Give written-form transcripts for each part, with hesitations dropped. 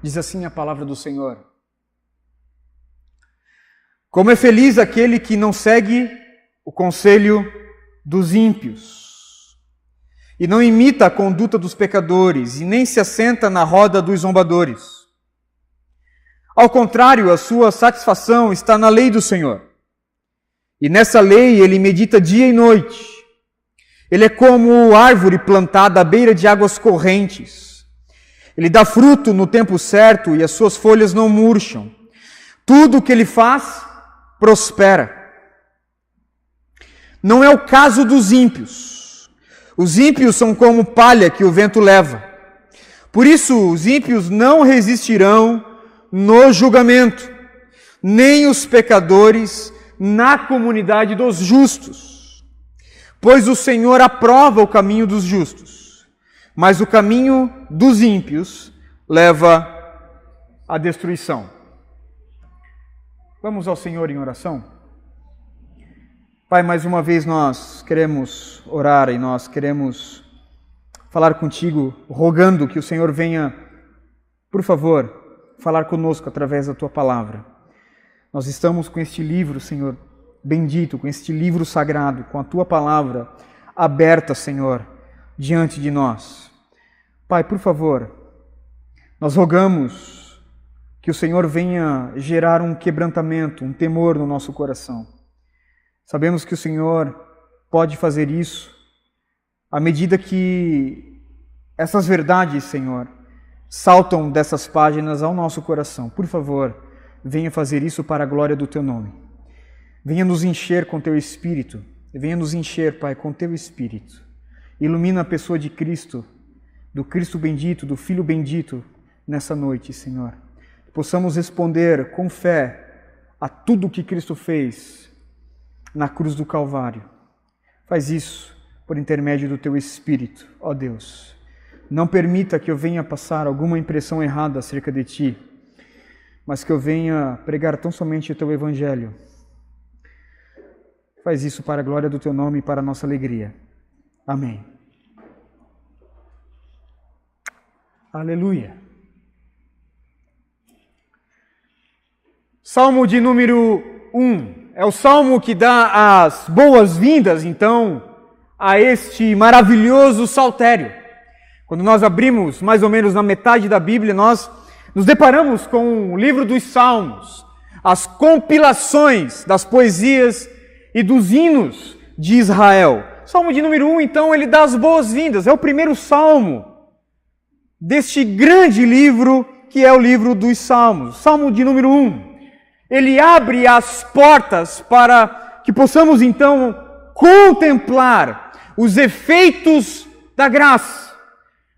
Diz assim a palavra do Senhor: como é feliz aquele que não segue o conselho dos ímpios, e não imita a conduta dos pecadores, e nem se assenta na roda dos zombadores. Ao contrário, a sua satisfação está na lei do Senhor, e nessa lei ele medita dia e noite. Ele é como árvore plantada à beira de águas correntes. Ele dá fruto no tempo certo e as suas folhas não murcham. Tudo o que ele faz prospera. Não é o caso dos ímpios. Os ímpios são como palha que o vento leva. Por isso, os ímpios não resistirão no julgamento, nem os pecadores na comunidade dos justos. Pois o Senhor aprova o caminho dos justos, mas o caminho dos ímpios leva à destruição. Vamos ao Senhor em oração? Pai, mais uma vez nós queremos orar e nós queremos falar contigo, rogando que o Senhor venha, por favor, falar conosco através da Tua palavra. Nós estamos com este livro, Senhor, bendito, com este livro sagrado, com a Tua palavra aberta, Senhor, diante de nós. Pai, por favor, nós rogamos que o Senhor venha gerar um quebrantamento, um temor no nosso coração. Sabemos que o Senhor pode fazer isso à medida que essas verdades, Senhor, saltam dessas páginas ao nosso coração. Por favor, venha fazer isso para a glória do Teu nome. Venha nos encher com Teu Espírito. Venha nos encher, Pai, com Teu Espírito. Ilumina a pessoa de Cristo, do Cristo bendito, do Filho bendito, nessa noite, Senhor. Possamos responder com fé a tudo o que Cristo fez na cruz do Calvário. Faz isso por intermédio do Teu Espírito, ó Deus. Não permita que eu venha passar alguma impressão errada acerca de Ti, mas que eu venha pregar tão somente o Teu Evangelho. Faz isso para a glória do Teu nome e para a nossa alegria. Amém. Aleluia. Salmo de número 1. É o salmo que dá as boas-vindas, então, a este maravilhoso saltério. Quando nós abrimos mais ou menos na metade da Bíblia, nós nos deparamos com o livro dos Salmos, as compilações das poesias e dos hinos de Israel. Salmo de número 1, então, ele dá as boas-vindas. É o primeiro salmo deste grande livro que é o livro dos Salmos. Salmo de número 1. Ele abre as portas para que possamos, então, contemplar os efeitos da graça.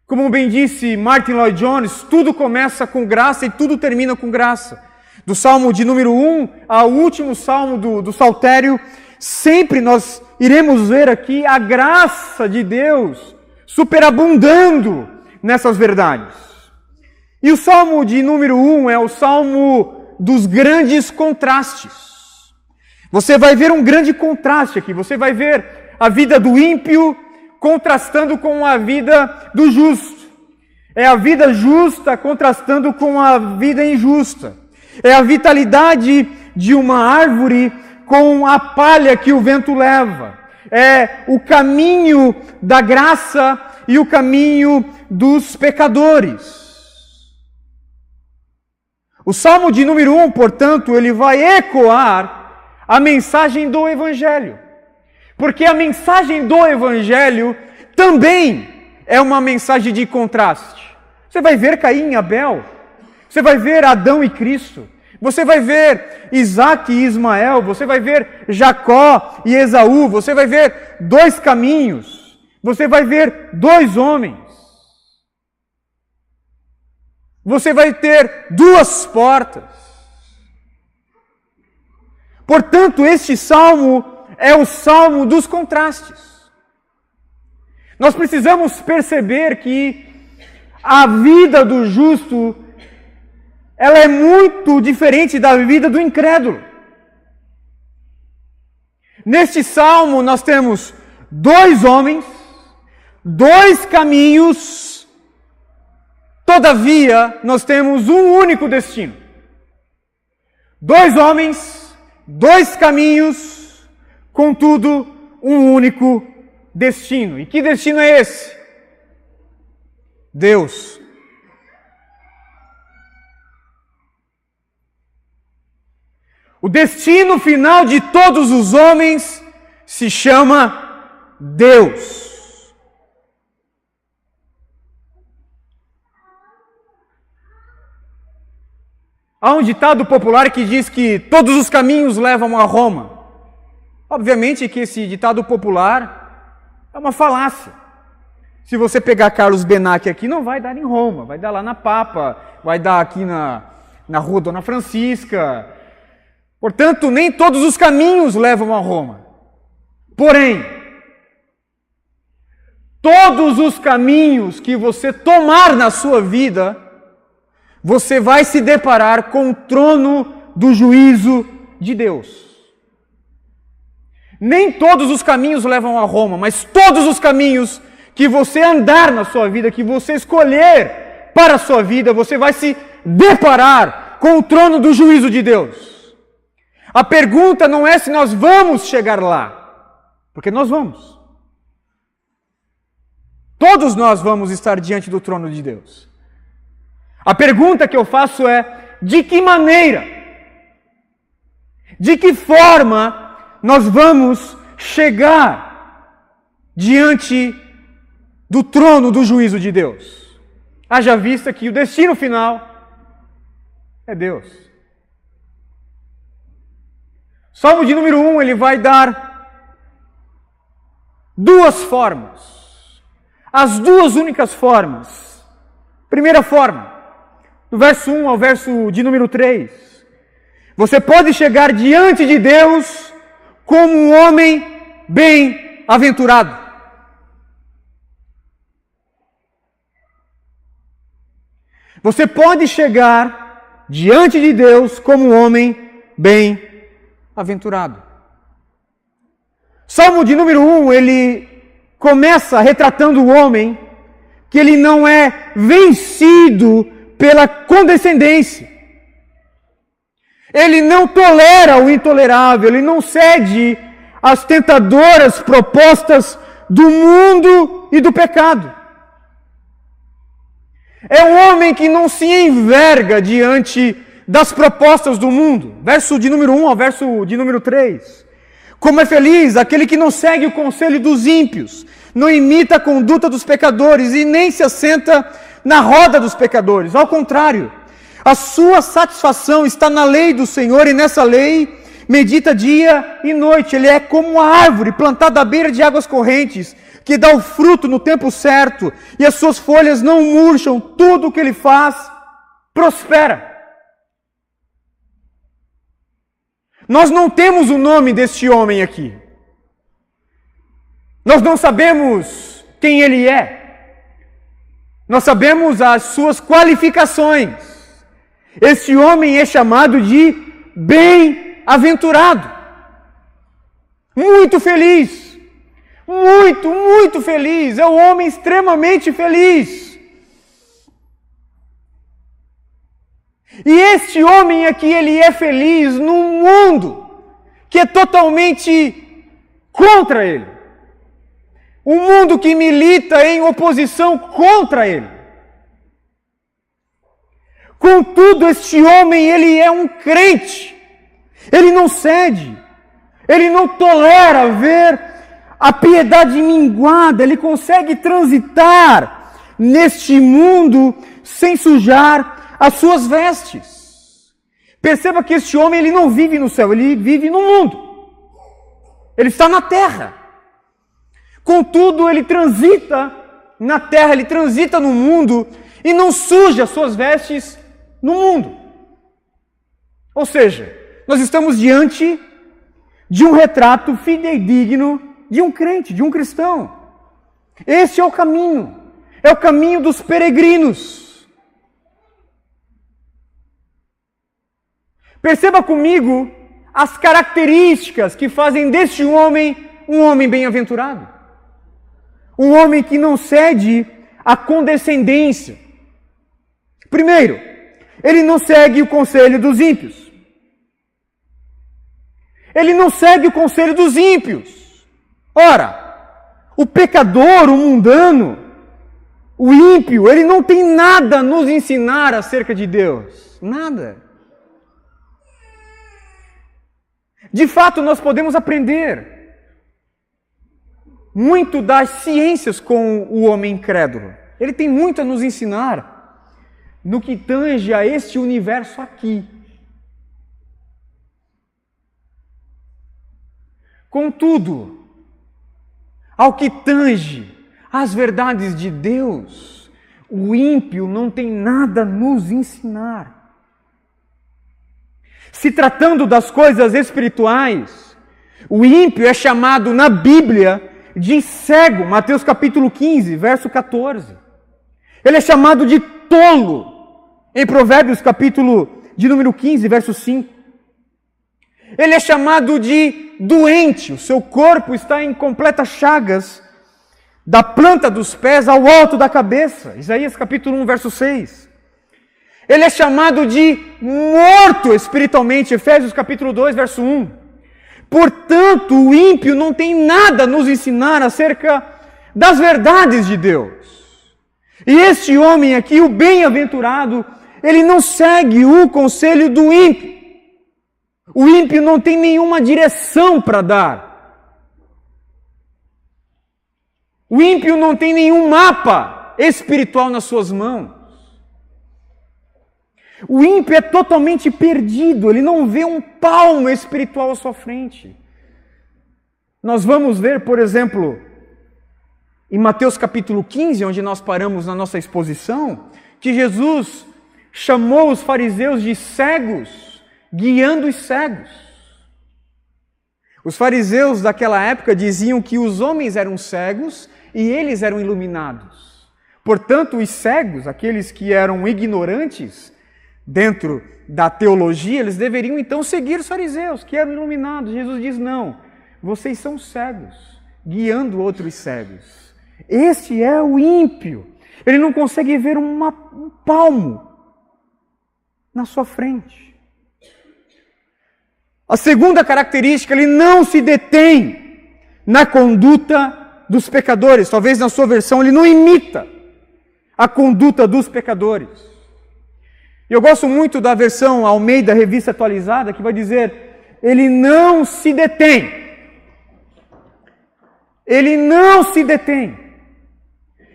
Como bem disse Martin Lloyd Jones, tudo começa com graça e tudo termina com graça. Do Salmo de número 1 ao último Salmo do Saltério, sempre nós iremos ver aqui a graça de Deus superabundando nessas verdades. E o Salmo de número 1 é o Salmo dos grandes contrastes. Você vai ver um grande contraste aqui. Você vai ver a vida do ímpio contrastando com a vida do justo. É a vida justa contrastando com a vida injusta. É a vitalidade de uma árvore com a palha que o vento leva. É o caminho da graça e o caminho dos pecadores. O Salmo de número 1, portanto, ele vai ecoar a mensagem do Evangelho. Porque a mensagem do Evangelho também é uma mensagem de contraste. Você vai ver Caim e Abel. Você vai ver Adão e Cristo. Você vai ver Isaac e Ismael. Você vai ver Jacó e Esaú. Você vai ver dois caminhos. Você vai ver dois homens. Você vai ter duas portas. Portanto, este salmo é o salmo dos contrastes. Nós precisamos perceber que a vida do justo, ela é muito diferente da vida do incrédulo. Neste salmo nós temos dois homens, dois caminhos Todavia, nós temos um único destino. 2 homens, 2 caminhos, contudo, um único destino. E que destino é esse? Deus. O destino final de todos os homens se chama Deus. Há um ditado popular que diz que todos os caminhos levam a Roma. Obviamente que esse ditado popular é uma falácia. Se você pegar Carlos Benacchi aqui, não vai dar em Roma, vai dar lá na Papa, vai dar aqui na Rua Dona Francisca. Portanto, nem todos os caminhos levam a Roma. Porém, todos os caminhos que você tomar na sua vida, você vai se deparar com o trono do juízo de Deus. Nem todos os caminhos levam a Roma, mas todos os caminhos que você andar na sua vida, que você escolher para a sua vida, você vai se deparar com o trono do juízo de Deus. A pergunta não é se nós vamos chegar lá, porque nós vamos. Todos nós vamos estar diante do trono de Deus. A pergunta que eu faço é: de que maneira, de que forma nós vamos chegar diante do trono do juízo de Deus? Haja vista que o destino final é Deus. Salmo de número 1, ele vai dar 2 formas. As 2 únicas formas. Primeira forma, do verso 1 ao verso de número 3. Você pode chegar diante de Deus como um homem bem-aventurado. Você pode chegar diante de Deus como um homem bem-aventurado. Salmo de número 1, ele começa retratando o homem que ele não é vencido pela condescendência. Ele não tolera o intolerável, ele não cede às tentadoras propostas do mundo e do pecado. É um homem que não se enverga diante das propostas do mundo. Verso de número 1 ao verso de número 3. Como é feliz aquele que não segue o conselho dos ímpios, não imita a conduta dos pecadores e nem se assenta na roda dos pecadores. Ao contrário, a sua satisfação está na lei do Senhor e nessa lei medita dia e noite. Ele é como uma árvore plantada à beira de águas correntes, que dá o fruto no tempo certo e as suas folhas não murcham. Tudo o que ele faz prospera. Nós não temos o nome deste homem aqui. Nós não sabemos quem ele é. Nós sabemos as suas qualificações. Este homem é chamado de bem-aventurado. Muito feliz. Muito feliz. É um homem extremamente feliz. E este homem aqui, ele é feliz num mundo que é totalmente contra ele. Um mundo que milita em oposição contra ele. Contudo, este homem, ele é um crente. Ele não cede. Ele não tolera ver a piedade minguada. Ele consegue transitar neste mundo sem sujar as suas vestes. Perceba que este homem, ele não vive no céu, ele vive no mundo. Ele está na terra. Contudo, ele transita na terra, ele transita no mundo e não suja as suas vestes no mundo. Ou seja, nós estamos diante de um retrato fidedigno de um crente, de um cristão. Esse é o caminho dos peregrinos. Perceba comigo as características que fazem deste homem um homem bem-aventurado. Um homem que não cede à condescendência. Primeiro, ele não segue o conselho dos ímpios. Ele não segue o conselho dos ímpios. Ora, o pecador, o mundano, o ímpio, ele não tem nada a nos ensinar acerca de Deus. Nada. De fato, nós podemos aprender muito das ciências com o homem incrédulo. Ele tem muito a nos ensinar no que tange a este universo aqui. Contudo, ao que tange as verdades de Deus, o ímpio não tem nada a nos ensinar. Se tratando das coisas espirituais, o ímpio é chamado na Bíblia de cego, Mateus capítulo 15, verso 14. Ele é chamado de tolo, em Provérbios capítulo de número 15, verso 5. Ele é chamado de doente, o seu corpo está em completas chagas, da planta dos pés ao alto da cabeça, Isaías capítulo 1, verso 6. Ele é chamado de morto espiritualmente, Efésios capítulo 2, verso 1. Portanto, o ímpio não tem nada a nos ensinar acerca das verdades de Deus. E este homem aqui, o bem-aventurado, ele não segue o conselho do ímpio. O ímpio não tem nenhuma direção para dar. O ímpio não tem nenhum mapa espiritual nas suas mãos. O ímpio é totalmente perdido, ele não vê um palmo espiritual à sua frente. Nós vamos ver, por exemplo, em Mateus capítulo 15, onde nós paramos na nossa exposição, que Jesus chamou os fariseus de cegos, guiando os cegos. Os fariseus daquela época diziam que os homens eram cegos e eles eram iluminados. Portanto, os cegos, aqueles que eram ignorantes, dentro da teologia, eles deveriam então seguir os fariseus, que eram iluminados. Jesus diz, não, vocês são cegos, guiando outros cegos. Este é o ímpio. Ele não consegue ver um palmo na sua frente. A segunda característica, ele não se detém na conduta dos pecadores. Talvez na sua versão ele não imita a conduta dos pecadores. Eu gosto muito da versão Almeida Revista Atualizada, que vai dizer, ele não se detém. Ele não se detém.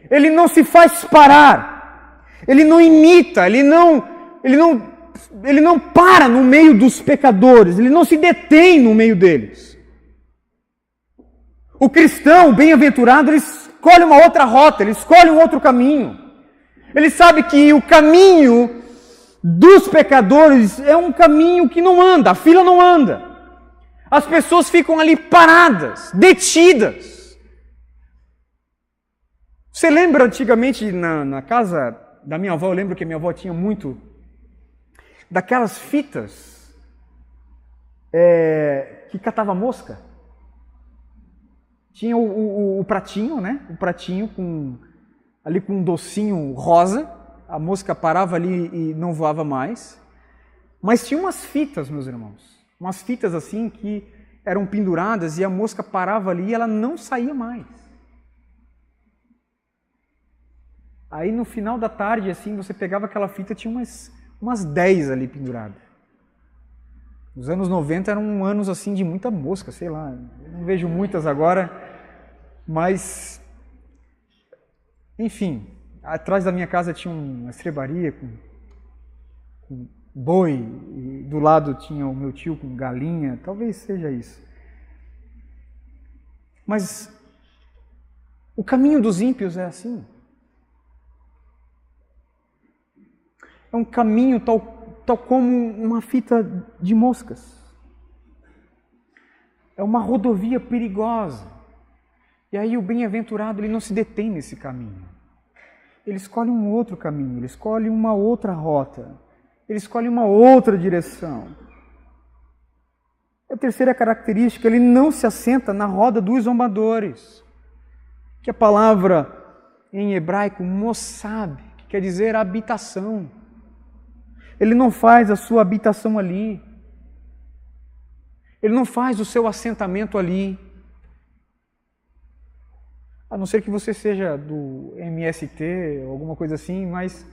Ele não se faz parar. Ele não imita, ele não para no meio dos pecadores, ele não se detém no meio deles. O cristão bem-aventurado, ele escolhe uma outra rota, ele escolhe um outro caminho. Ele sabe que o caminho dos pecadores é um caminho que não anda, a fila não anda. As pessoas ficam ali paradas, detidas. Você lembra antigamente na casa da minha avó, eu lembro que a minha avó tinha muito daquelas fitas que catava mosca. Tinha o pratinho, né? O pratinho ali com um docinho rosa. A mosca parava ali e não voava mais. Mas tinha umas fitas, meus irmãos. Umas fitas assim que eram penduradas e a mosca parava ali e ela não saía mais. Aí no final da tarde, assim, você pegava aquela fita, tinha umas 10 ali penduradas. Os anos 90 eram anos assim de muita mosca, sei lá. Eu não vejo muitas agora, mas... Enfim... Atrás da minha casa tinha uma estrebaria com boi, e do lado tinha o meu tio com galinha, talvez seja isso. Mas o caminho dos ímpios é assim. É um caminho tal como uma fita de moscas. É uma rodovia perigosa. E aí o bem-aventurado, ele não se detém nesse caminho. Ele escolhe um outro caminho, ele escolhe uma outra rota, ele escolhe uma outra direção. A terceira característica, ele não se assenta na roda dos zombadores, que a palavra em hebraico, mossab, que quer dizer habitação. Ele não faz a sua habitação ali. Ele não faz o seu assentamento ali. A não ser que você seja do MST ou alguma coisa assim, mas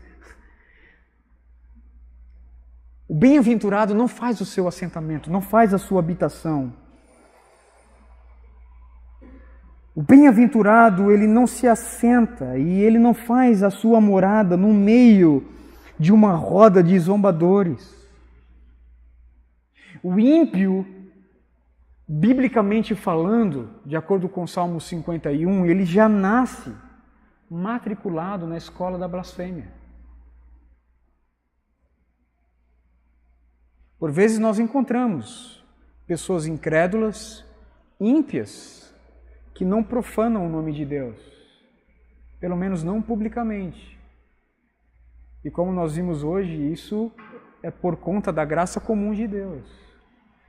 o bem-aventurado não faz o seu assentamento, não faz a sua habitação. O bem-aventurado, ele não se assenta e ele não faz a sua morada no meio de uma roda de zombadores. O ímpio, biblicamente falando, de acordo com o Salmo 51, ele já nasce matriculado na escola da blasfêmia. Por vezes nós encontramos pessoas incrédulas, ímpias, que não profanam o nome de Deus, pelo menos não publicamente. E como nós vimos hoje, isso é por conta da graça comum de Deus.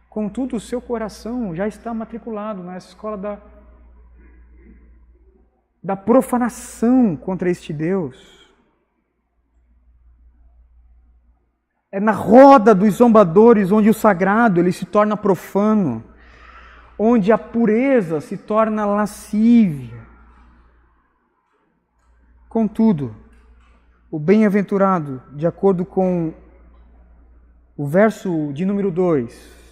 Contudo, o seu coração já está matriculado nessa escola da profanação contra este Deus. É na roda dos zombadores onde o sagrado ele se torna profano, onde a pureza se torna lascívia. Contudo, o bem-aventurado, de acordo com o verso de número 2,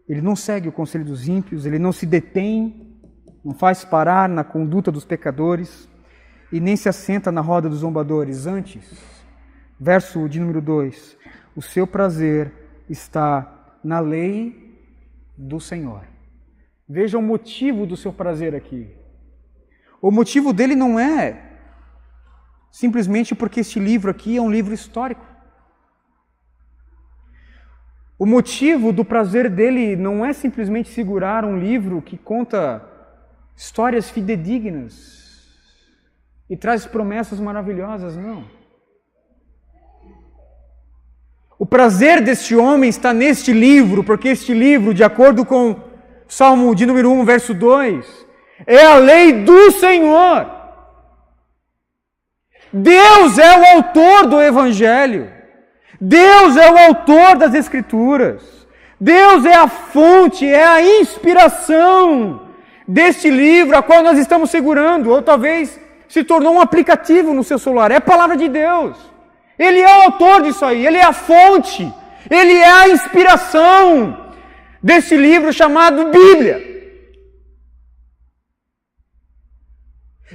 ele não segue o conselho dos ímpios, ele não se detém, não faz parar na conduta dos pecadores e nem se assenta na roda dos zombadores. Antes, verso de número 2, o seu prazer está na lei do Senhor. Veja o motivo do seu prazer aqui. O motivo dele não é simplesmente porque este livro aqui é um livro histórico. O motivo do prazer dele não é simplesmente segurar um livro que conta histórias fidedignas e traz promessas maravilhosas, não. O prazer deste homem está neste livro, porque este livro, de acordo com Salmo de número 1, verso 2, é a lei do Senhor. Deus é o autor do Evangelho. Deus é o autor das Escrituras. Deus é a fonte, é a inspiração deste livro a qual nós estamos segurando, ou talvez se tornou um aplicativo no seu celular. É a palavra de Deus. Ele é o autor disso aí, ele é a fonte, ele é a inspiração desse livro chamado Bíblia.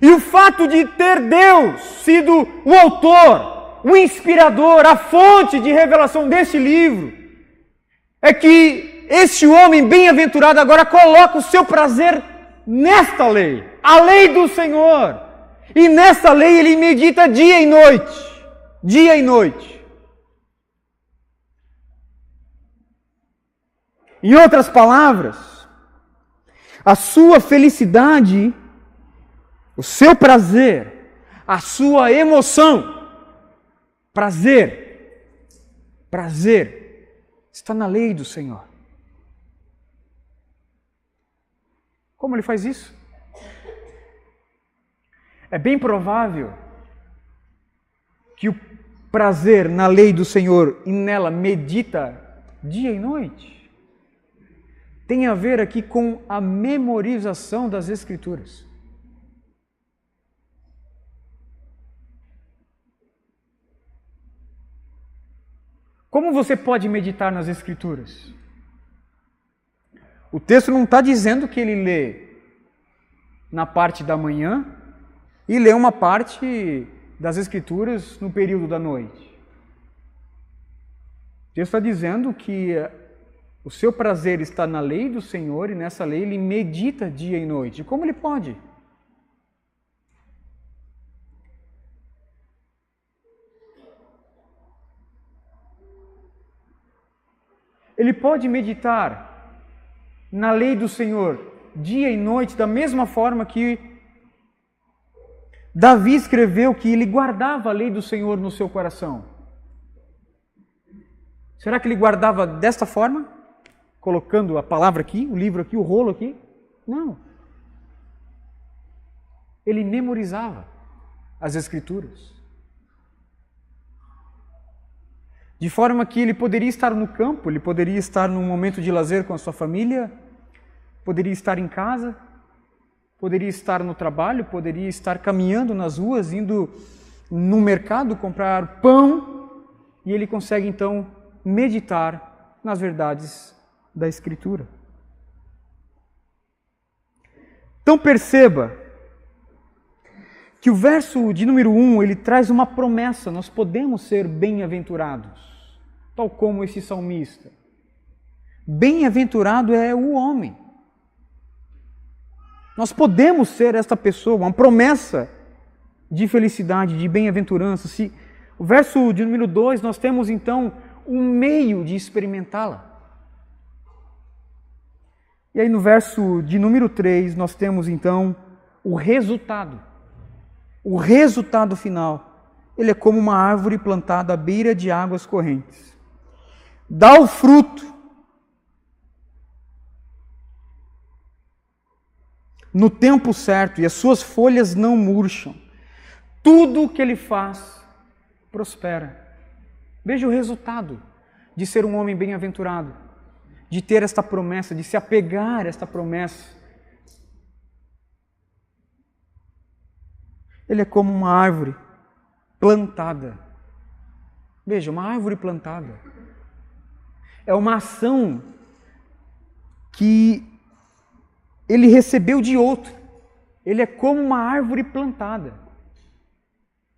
E o fato de ter Deus sido o autor, o inspirador, a fonte de revelação deste livro, é que este homem bem-aventurado agora coloca o seu prazer nesta lei, a lei do Senhor. E nesta lei ele medita dia e noite. Dia e noite. Em outras palavras, a sua felicidade, o seu prazer, a sua emoção, prazer, está na lei do Senhor. Como ele faz isso? É bem provável que o prazer na lei do Senhor e nela medita dia e noite tem a ver aqui com a memorização das Escrituras. Como você pode meditar nas Escrituras? O texto não está dizendo que ele lê na parte da manhã e lê uma parte das Escrituras no período da noite. Deus está dizendo que o seu prazer está na lei do Senhor e nessa lei ele medita dia e noite. Como ele pode? Ele pode meditar na lei do Senhor dia e noite da mesma forma que Davi escreveu que ele guardava a lei do Senhor no seu coração. Será que ele guardava desta forma? Colocando a palavra aqui, o livro aqui, o rolo aqui? Não. Ele memorizava as Escrituras. de forma que ele poderia estar no campo, ele poderia estar num momento de lazer com a sua família, poderia estar em casa, poderia estar no trabalho, poderia estar caminhando nas ruas, indo no mercado comprar pão, e ele consegue então meditar nas verdades da Escritura. Então perceba que o verso de número 1, ele traz uma promessa, nós podemos ser bem-aventurados, tal como esse salmista. Bem-aventurado é o homem. Nós podemos ser esta pessoa, uma promessa de felicidade, de bem-aventurança. O verso de número 2, nós temos então um meio de experimentá-la. E aí no verso de número 3, nós temos então o resultado. O resultado final. Ele é como uma árvore plantada à beira de águas correntes. Dá o fruto no tempo certo e as suas folhas não murcham. Tudo o que ele faz prospera. Veja o resultado de ser um homem bem-aventurado, de ter esta promessa, de se apegar a esta promessa. Ele é como uma árvore plantada. Veja, uma árvore plantada. É uma ação que ele recebeu de outro. Ele é como uma árvore plantada.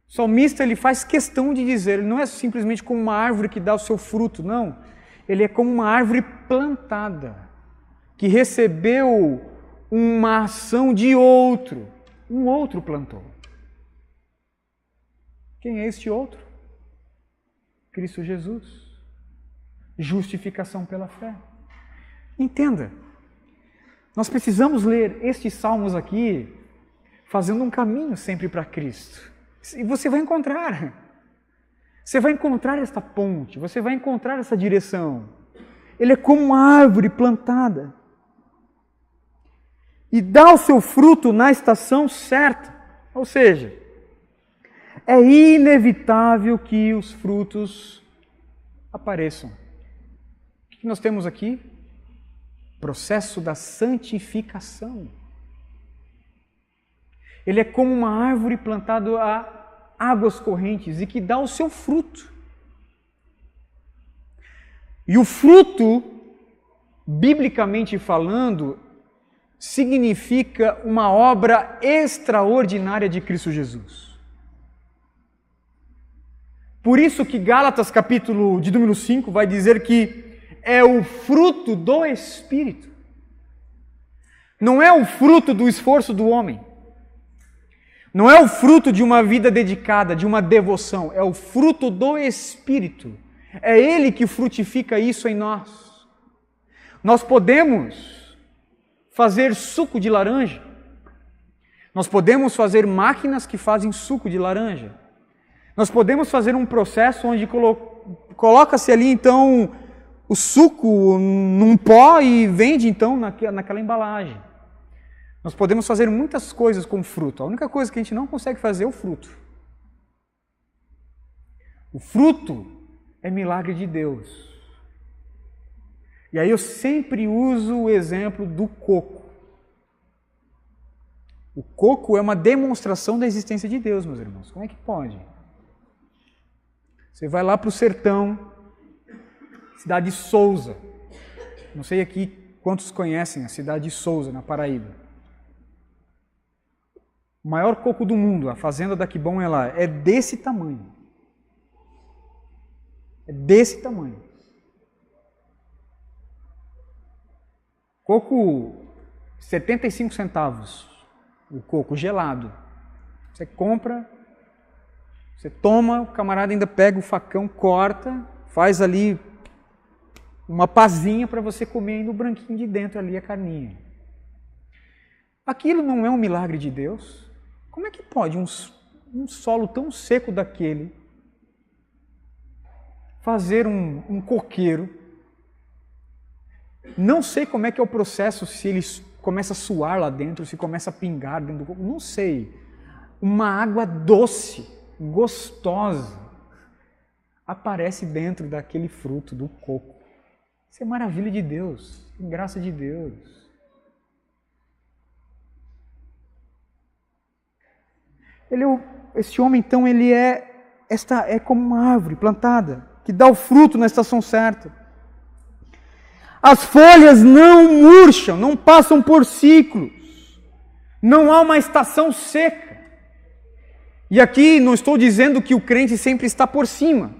O salmista, ele faz questão de dizer, ele não é simplesmente como uma árvore que dá o seu fruto, não. Ele é como uma árvore plantada, que recebeu uma ação de outro. Um outro plantou. Quem é este outro? Cristo Jesus. Justificação pela fé. Entenda, nós precisamos ler estes salmos aqui, fazendo um caminho sempre para Cristo. E você vai encontrar. Você vai encontrar esta ponte, você vai encontrar essa direção. Ele é como uma árvore plantada. E dá o seu fruto na estação certa. Ou seja, é inevitável que os frutos apareçam. O que nós temos aqui? Processo da santificação. Ele é como uma árvore plantada a águas correntes e que dá o seu fruto. E o fruto, biblicamente falando, significa uma obra extraordinária de Cristo Jesus. Por isso que Gálatas, capítulo de número 5, vai dizer que é o fruto do Espírito. Não é o fruto do esforço do homem. Não é o fruto de uma vida dedicada, de uma devoção. É o fruto do Espírito. É Ele que frutifica isso em nós. Nós podemos fazer suco de laranja. Nós podemos fazer máquinas que fazem suco de laranja. Nós podemos fazer um processo onde coloca-se ali então o suco num pó e vende então naquela embalagem. Nós podemos fazer muitas coisas com fruto. A única coisa que a gente não consegue fazer é o fruto. O fruto é milagre de Deus. E aí eu sempre uso o exemplo do coco. O coco é uma demonstração da existência de Deus, meus irmãos. Como é que pode? Você vai lá para o sertão, cidade de Sousa. Não sei aqui quantos conhecem a cidade de Sousa, na Paraíba. O maior coco do mundo, a fazenda da Quibom é lá, é desse tamanho. É desse tamanho. Coco, 75 centavos. O coco gelado. Você compra, você toma, o camarada ainda pega o facão, corta, faz ali uma pazinha para você comer ainda o branquinho de dentro ali, a carninha. Aquilo não é um milagre de Deus? Como é que pode um solo tão seco daquele fazer um coqueiro? Não sei como é que é o processo, se ele começa a suar lá dentro, se começa a pingar dentro do coco, não sei. Uma água doce, gostosa. aparece dentro daquele fruto do coco. Isso é maravilha de Deus, graça de Deus. Esse homem, então, ele é como uma árvore plantada, que dá o fruto na estação certa. As folhas não murcham, não passam por ciclos. Não há uma estação seca. E aqui não estou dizendo que o crente sempre está por cima.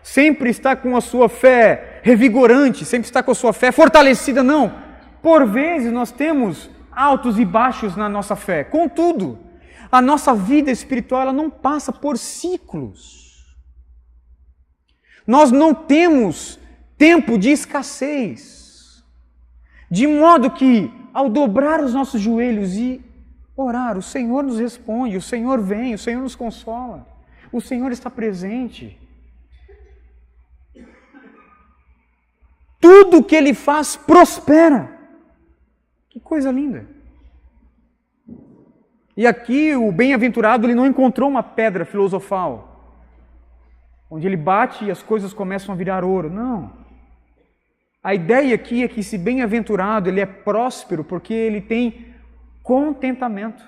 Sempre está com a sua fé revigorante, sempre está com a sua fé fortalecida, não. Por vezes nós temos altos e baixos na nossa fé. Contudo, a nossa vida espiritual ela não passa por ciclos. Nós não temos tempo de escassez. De modo que, ao dobrar os nossos joelhos e orar, o Senhor nos responde, o Senhor vem, o Senhor nos consola, o Senhor está presente. Tudo que Ele faz prospera. Que coisa linda! E aqui o bem-aventurado ele não encontrou uma pedra filosofal, onde ele bate e as coisas começam a virar ouro. Não. A ideia aqui é que esse bem-aventurado ele é próspero porque ele tem contentamento.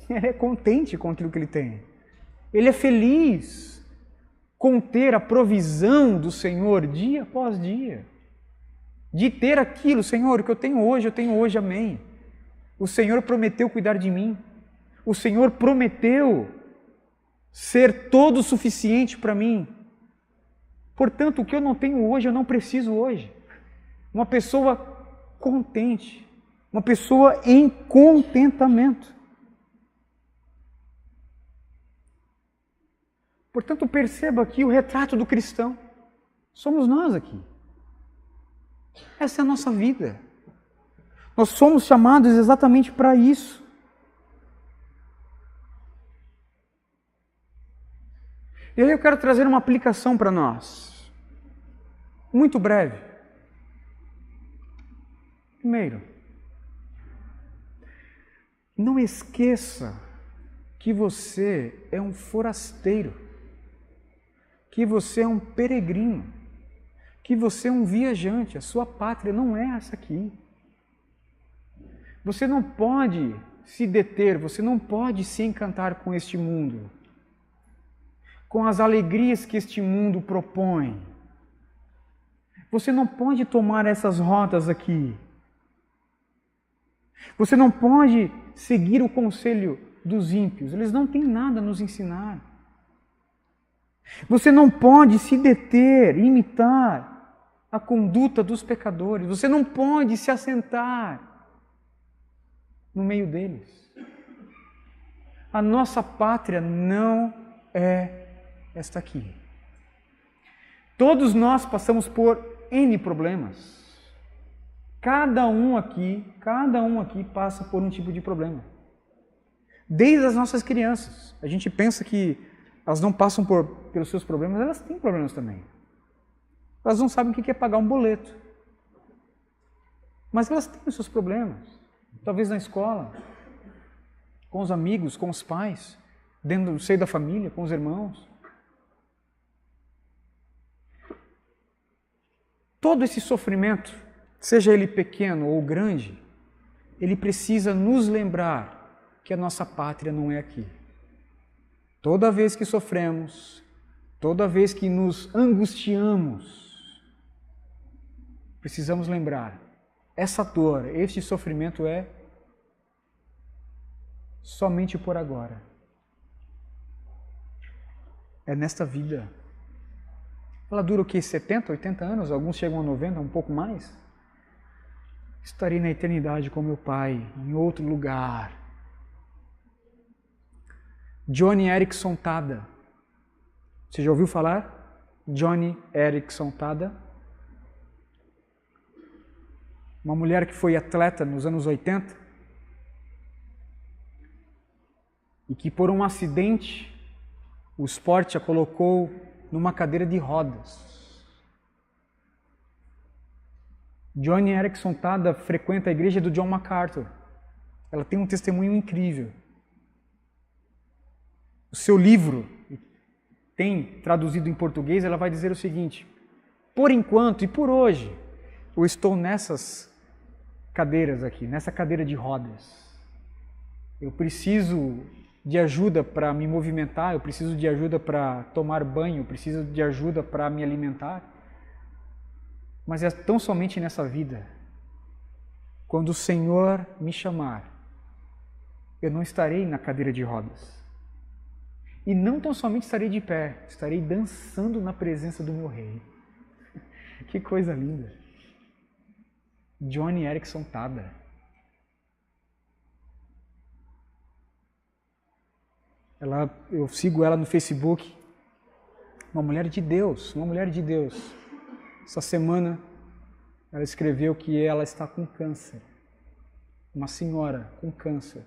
Ele é contente com aquilo que ele tem. Ele é feliz com ter a provisão do Senhor dia após dia. De ter aquilo, Senhor, o que eu tenho hoje, amém. O Senhor prometeu cuidar de mim. O Senhor prometeu ser todo o suficiente para mim. Portanto, o que eu não tenho hoje, eu não preciso hoje. Uma pessoa contente, uma pessoa em contentamento. Portanto, perceba aqui o retrato do cristão. Somos nós aqui. Essa é a nossa vida. Nós somos chamados exatamente para isso. E aí eu quero trazer uma aplicação para nós. Muito breve. Primeiro, não esqueça que você é um forasteiro, que você é um peregrino, que você é um viajante, a sua pátria não é essa aqui. Você não pode se deter, você não pode se encantar com este mundo, com as alegrias que este mundo propõe. Você não pode tomar essas rotas aqui. Você não pode seguir o conselho dos ímpios, eles não têm nada a nos ensinar. Você não pode se deter, imitar a conduta dos pecadores, você não pode se assentar no meio deles. A nossa pátria não é esta aqui. Todos nós passamos por N problemas. Cada um aqui passa por um tipo de problema. Desde as nossas crianças. A gente pensa que elas não passam pelos seus problemas, elas têm problemas também. Elas não sabem o que é pagar um boleto. Mas elas têm os seus problemas. Talvez na escola, com os amigos, com os pais, dentro do seio da família, com os irmãos. Todo esse sofrimento, seja ele pequeno ou grande, ele precisa nos lembrar que a nossa pátria não é aqui. Toda vez que sofremos, toda vez que nos angustiamos, precisamos lembrar, essa dor, este sofrimento é somente por agora. É nesta vida. Ela dura o quê? 70, 80 anos? Alguns chegam a 90, um pouco mais? Estarei na eternidade com meu Pai, em outro lugar. Joni Eareckson Tada. Você já ouviu falar? Joni Eareckson Tada. Uma mulher que foi atleta nos anos 80 e que por um acidente o esporte a colocou numa cadeira de rodas. Joni Eareckson Tada frequenta a igreja do John MacArthur. Ela tem um testemunho incrível. O seu livro, tem traduzido em português, ela vai dizer o seguinte: por enquanto e por hoje, eu estou nessas cadeiras aqui, nessa cadeira de rodas. Eu preciso de ajuda para me movimentar, eu preciso de ajuda para tomar banho, eu preciso de ajuda para me alimentar. Mas é tão somente nessa vida. Quando o Senhor me chamar, eu não estarei na cadeira de rodas. E não tão somente estarei de pé, estarei dançando na presença do meu Rei. Que coisa linda. Joni Eareckson Tada. Eu sigo ela no Facebook. Uma mulher de Deus, uma mulher de Deus. Essa semana ela escreveu que ela está com câncer. Uma senhora com câncer.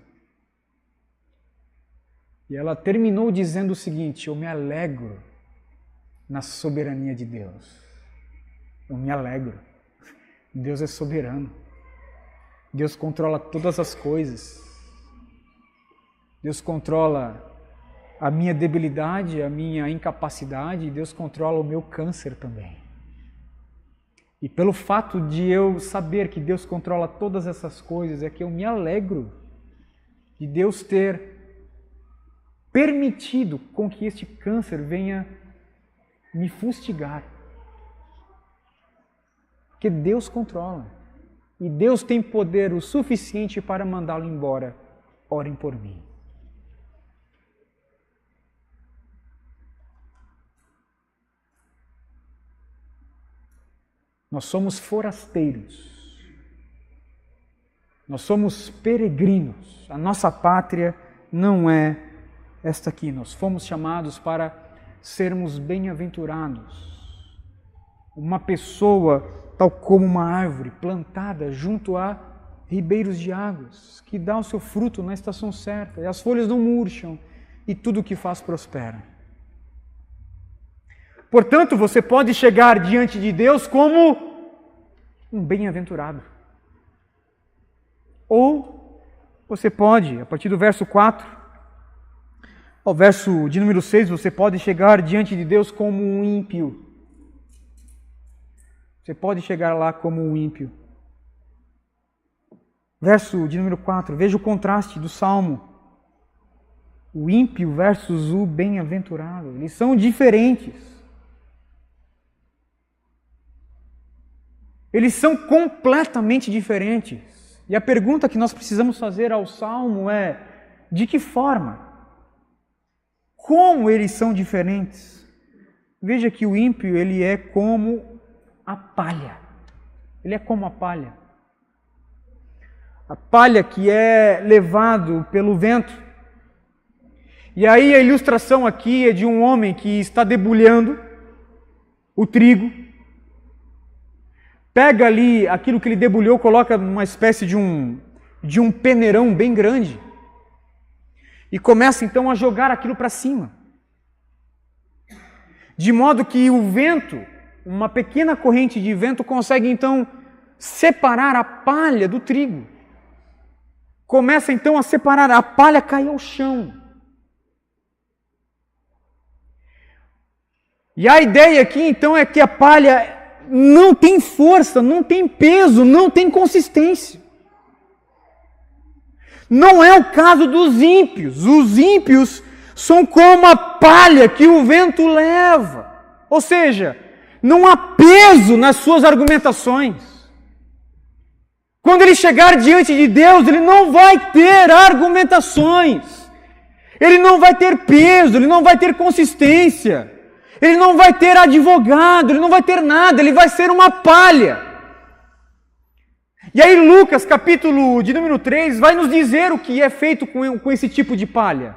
E ela terminou dizendo o seguinte: eu me alegro na soberania de Deus. Eu me alegro. Deus é soberano. Deus controla todas as coisas. Deus controla a minha debilidade, a minha incapacidade, e Deus controla o meu câncer também. E pelo fato de eu saber que Deus controla todas essas coisas, é que eu me alegro de Deus ter permitido com que este câncer venha me fustigar. Porque Deus controla. E Deus tem poder o suficiente para mandá-lo embora. Orem por mim. Nós somos forasteiros. Nós somos peregrinos. A nossa pátria não é esta aqui. Nós fomos chamados para sermos bem-aventurados. Uma pessoa tal como uma árvore plantada junto a ribeiros de águas, que dá o seu fruto na estação certa, e as folhas não murcham, e tudo o que faz prospera. Portanto, você pode chegar diante de Deus como um bem-aventurado. Ou você pode, a partir do verso 4, ao verso de número 6, você pode chegar diante de Deus como um ímpio. Você pode chegar lá como um ímpio. Verso de número 4, veja o contraste do Salmo. O ímpio versus o bem-aventurado. Eles são diferentes. Eles são completamente diferentes. E a pergunta que nós precisamos fazer ao Salmo é: de que forma? Como eles são diferentes? Veja que o ímpio, ele é como a palha. Ele é como a palha. A palha que é levado pelo vento. E aí a ilustração aqui é de um homem que está debulhando o trigo. Pega ali aquilo que ele debulhou, coloca numa espécie de um peneirão bem grande. E começa então a jogar aquilo para cima. De modo que o vento, uma pequena corrente de vento, consegue então separar a palha do trigo. Começa então a separar, a palha cai ao chão. E a ideia aqui então é que a palha não tem força, não tem peso, não tem consistência. Não é o caso dos ímpios. Os ímpios são como a palha que o vento leva. Ou seja, não há peso nas suas argumentações. Quando ele chegar diante de Deus, ele não vai ter argumentações. Ele não vai ter peso, ele não vai ter consistência. Ele não vai ter advogado, ele não vai ter nada, ele vai ser uma palha. E aí Lucas, capítulo de número 3, vai nos dizer o que é feito com esse tipo de palha.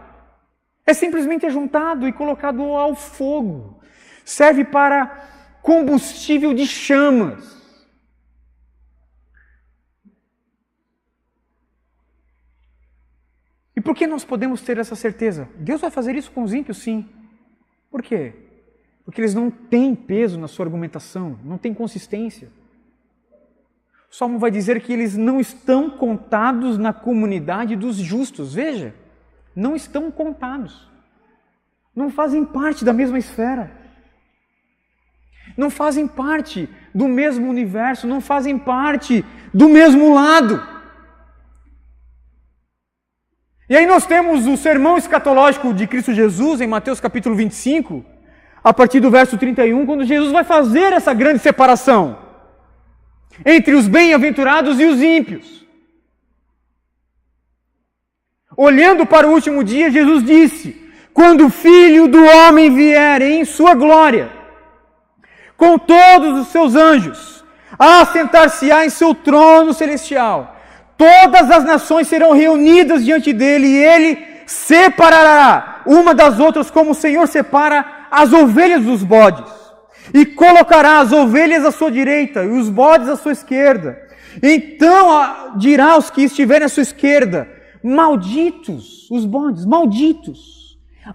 É simplesmente ajuntado e colocado ao fogo. Serve para combustível de chamas. E por que nós podemos ter essa certeza? Deus vai fazer isso com os ímpios, sim. Por quê? Porque eles não têm peso na sua argumentação, não têm consistência. O Salmo vai dizer que eles não estão contados na comunidade dos justos. Veja, não estão contados. não fazem parte da mesma esfera. Não fazem parte do mesmo universo, não fazem parte do mesmo lado. E aí nós temos o sermão escatológico de Cristo Jesus, em Mateus capítulo 25, a partir do verso 31, quando Jesus vai fazer essa grande separação entre os bem-aventurados e os ímpios. Olhando para o último dia, Jesus disse: quando o Filho do Homem vier em sua glória, com todos os seus anjos, assentar-se-á em seu trono celestial, todas as nações serão reunidas diante dele, e ele separará uma das outras, como o Senhor separa as ovelhas dos bodes, e colocará as ovelhas à sua direita e os bodes à sua esquerda. Então dirá aos que estiverem à sua esquerda: malditos, os bodes, malditos,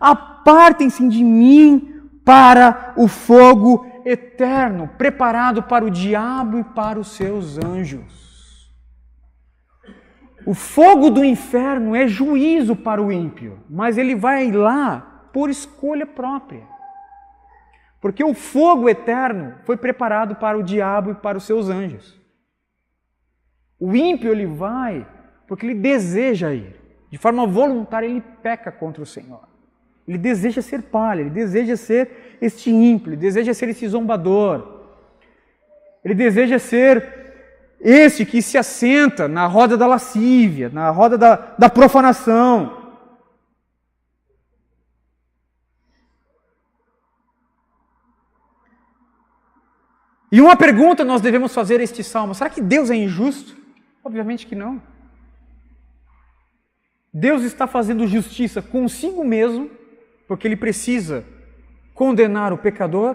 apartem-se de mim para o fogo eterno, preparado para o diabo e para os seus anjos. O fogo do inferno é juízo para o ímpio, mas ele vai lá por escolha própria. Porque o fogo eterno foi preparado para o diabo e para os seus anjos. O ímpio, ele vai porque ele deseja ir. De forma voluntária, ele peca contra o Senhor. Ele deseja ser palha, ele deseja ser este ímpio, ele deseja ser esse zombador. Ele deseja ser este que se assenta na roda da lascívia, na roda da profanação. E uma pergunta nós devemos fazer a este salmo: será que Deus é injusto? Obviamente que não. Deus está fazendo justiça consigo mesmo, porque Ele precisa condenar o pecador,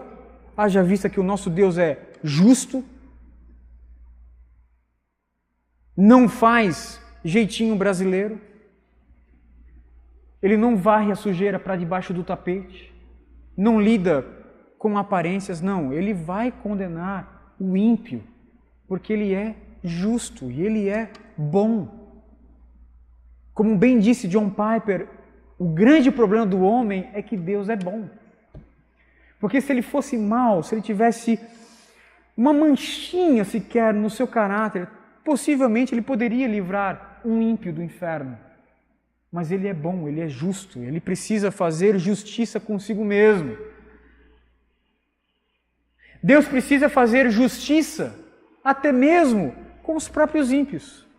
haja vista que o nosso Deus é justo, não faz jeitinho brasileiro, Ele não varre a sujeira para debaixo do tapete, não lida com aparências, não, Ele vai condenar o ímpio, porque Ele é justo e Ele é bom. Como bem disse John Piper, o grande problema do homem é que Deus é bom. Porque se Ele fosse mau, se Ele tivesse uma manchinha sequer no seu caráter, possivelmente Ele poderia livrar um ímpio do inferno. Mas Ele é bom, Ele é justo, Ele precisa fazer justiça consigo mesmo. Deus precisa fazer justiça até mesmo com os próprios ímpios.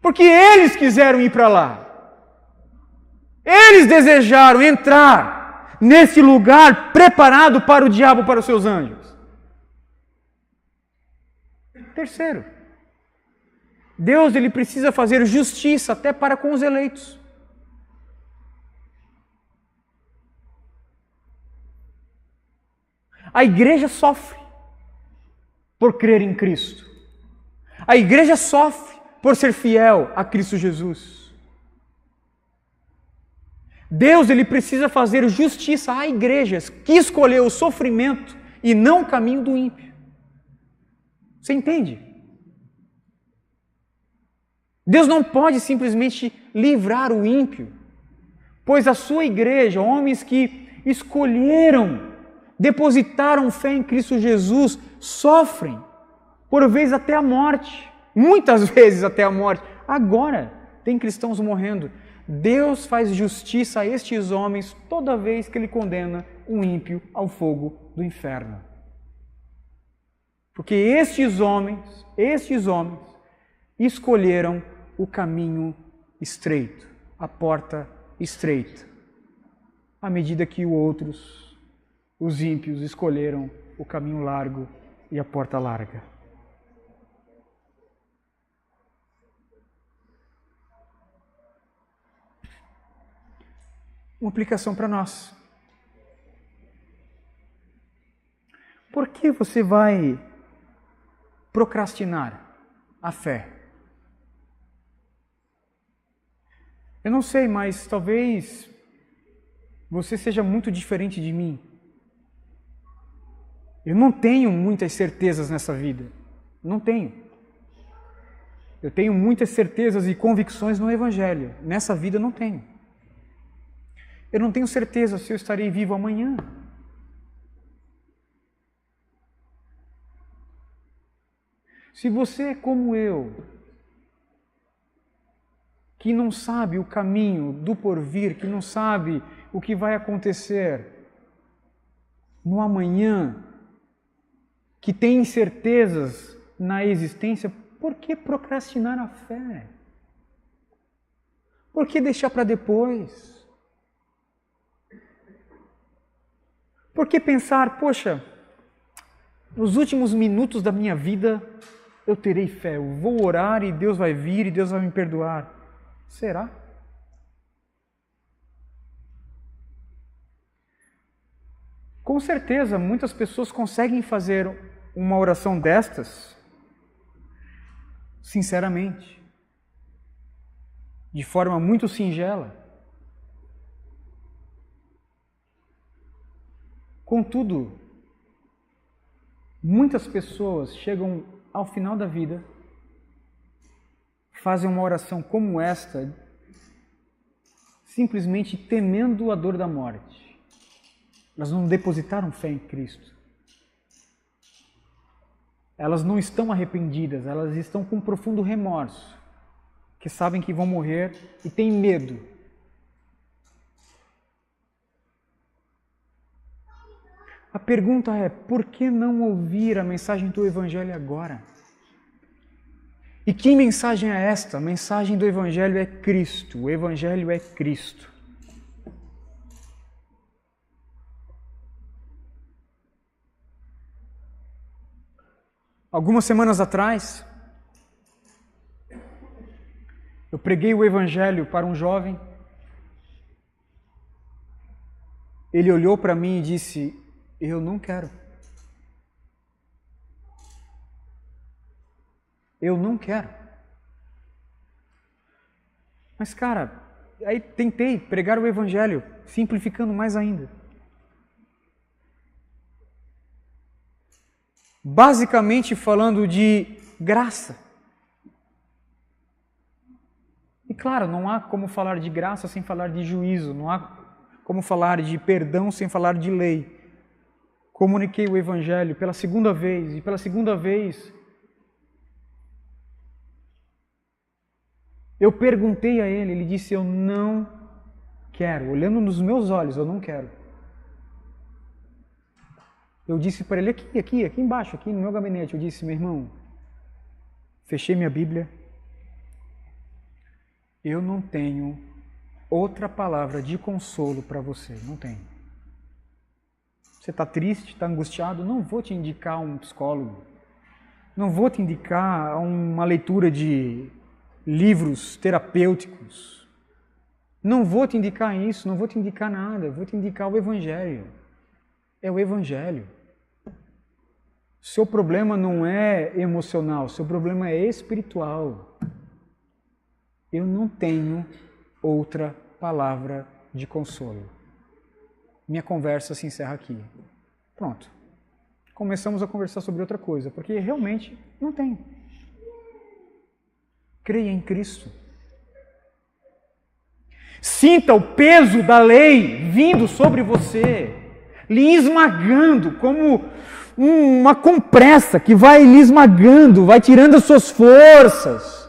Porque eles quiseram ir para lá. Eles desejaram entrar nesse lugar preparado para o diabo, para os seus anjos. Terceiro, Deus, ele precisa fazer justiça até para com os eleitos. A igreja sofre por crer em Cristo. A igreja sofre por ser fiel a Cristo Jesus. Deus, ele precisa fazer justiça a igrejas que escolheu o sofrimento e não o caminho do ímpio. Você entende? Deus não pode simplesmente livrar o ímpio, pois a sua igreja, homens que escolheram, depositaram fé em Cristo Jesus, sofrem, por vezes até a morte. Muitas vezes até a morte. Agora, tem cristãos morrendo. Deus faz justiça a estes homens toda vez que Ele condena um ímpio ao fogo do inferno. Porque estes homens escolheram o caminho estreito, a porta estreita, à medida que os ímpios, escolheram o caminho largo e a porta larga. Uma aplicação para nós. Por que você vai procrastinar a fé? Eu não sei, mas talvez você seja muito diferente de mim. Eu não tenho muitas certezas nessa vida. Não tenho. Eu tenho muitas certezas e convicções no Evangelho. Nessa vida eu não tenho. Eu não tenho certeza se eu estarei vivo amanhã. Se você é como eu, que não sabe o caminho do porvir, que não sabe o que vai acontecer no amanhã, que tem incertezas na existência, por que procrastinar a fé? Por que deixar para depois? Por que pensar, poxa, nos últimos minutos da minha vida eu terei fé, eu vou orar e Deus vai vir e Deus vai me perdoar? Será? Com certeza, muitas pessoas conseguem fazer uma oração destas, sinceramente, de forma muito singela. Contudo, muitas pessoas chegam ao final da vida, fazem uma oração como esta, simplesmente temendo a dor da morte. Elas não depositaram fé em Cristo. Elas não estão arrependidas, elas estão com profundo remorso, que sabem que vão morrer e têm medo. A pergunta é, por que não ouvir a mensagem do Evangelho agora? E que mensagem é esta? A mensagem do Evangelho é Cristo. O Evangelho é Cristo. Algumas semanas atrás, eu preguei o Evangelho para um jovem. Ele olhou para mim e disse, eu não quero. Eu não quero. Mas, cara, aí tentei pregar o Evangelho, simplificando mais ainda. Basicamente falando de graça. E claro, não há como falar de graça sem falar de juízo, não há como falar de perdão sem falar de lei. Comuniquei o Evangelho pela segunda vez, e pela segunda vez eu perguntei a ele, ele disse, eu não quero. Olhando nos meus olhos, eu não quero. Eu disse para ele, aqui embaixo, aqui no meu gabinete, eu disse, meu irmão, fechei minha Bíblia, eu não tenho outra palavra de consolo para você, não tenho. Você está triste, está angustiado, não vou te indicar um psicólogo, não vou te indicar uma leitura de livros terapêuticos, não vou te indicar isso, não vou te indicar nada, vou te indicar o Evangelho. É o Evangelho. Seu problema não é emocional, seu problema é espiritual. Eu não tenho outra palavra de consolo. Minha conversa se encerra aqui. Pronto. Começamos a conversar sobre outra coisa, porque realmente não tem. Creia em Cristo. Sinta o peso da lei vindo sobre você, lhe esmagando como uma compressa que vai lhe esmagando, vai tirando as suas forças.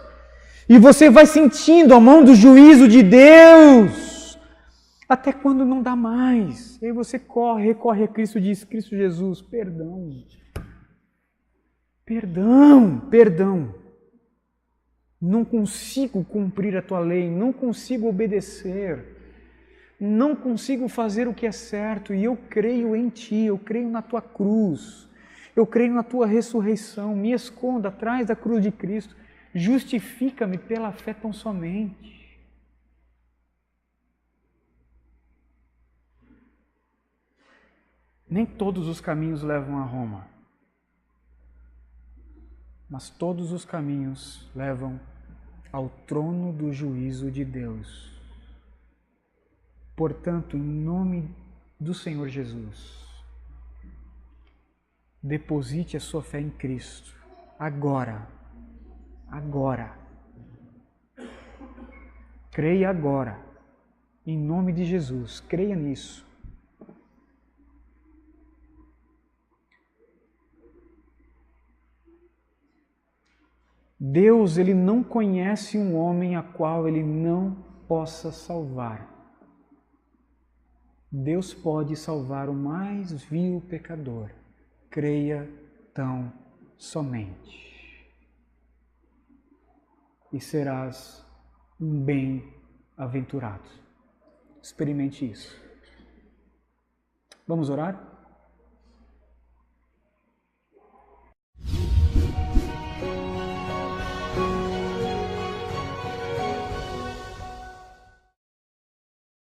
E você vai sentindo a mão do juízo de Deus, até quando não dá mais. E aí você recorre a Cristo e diz, Cristo Jesus, perdão. Perdão. Não consigo cumprir a tua lei, não consigo obedecer, não consigo fazer o que é certo, e eu creio em ti, eu creio na tua cruz, eu creio na tua ressurreição, me escondo atrás da cruz de Cristo, justifica-me pela fé tão somente. Nem todos os caminhos levam a Roma, mas todos os caminhos levam ao trono do juízo de Deus. Portanto, em nome do Senhor Jesus, deposite a sua fé em Cristo, agora. Creia agora Em nome de Jesus, creia nisso. Deus, Ele não conhece um homem a qual Ele não possa salvar. Deus pode salvar o mais vil pecador. Creia tão somente. E serás um bem-aventurado. Experimente isso. Vamos orar?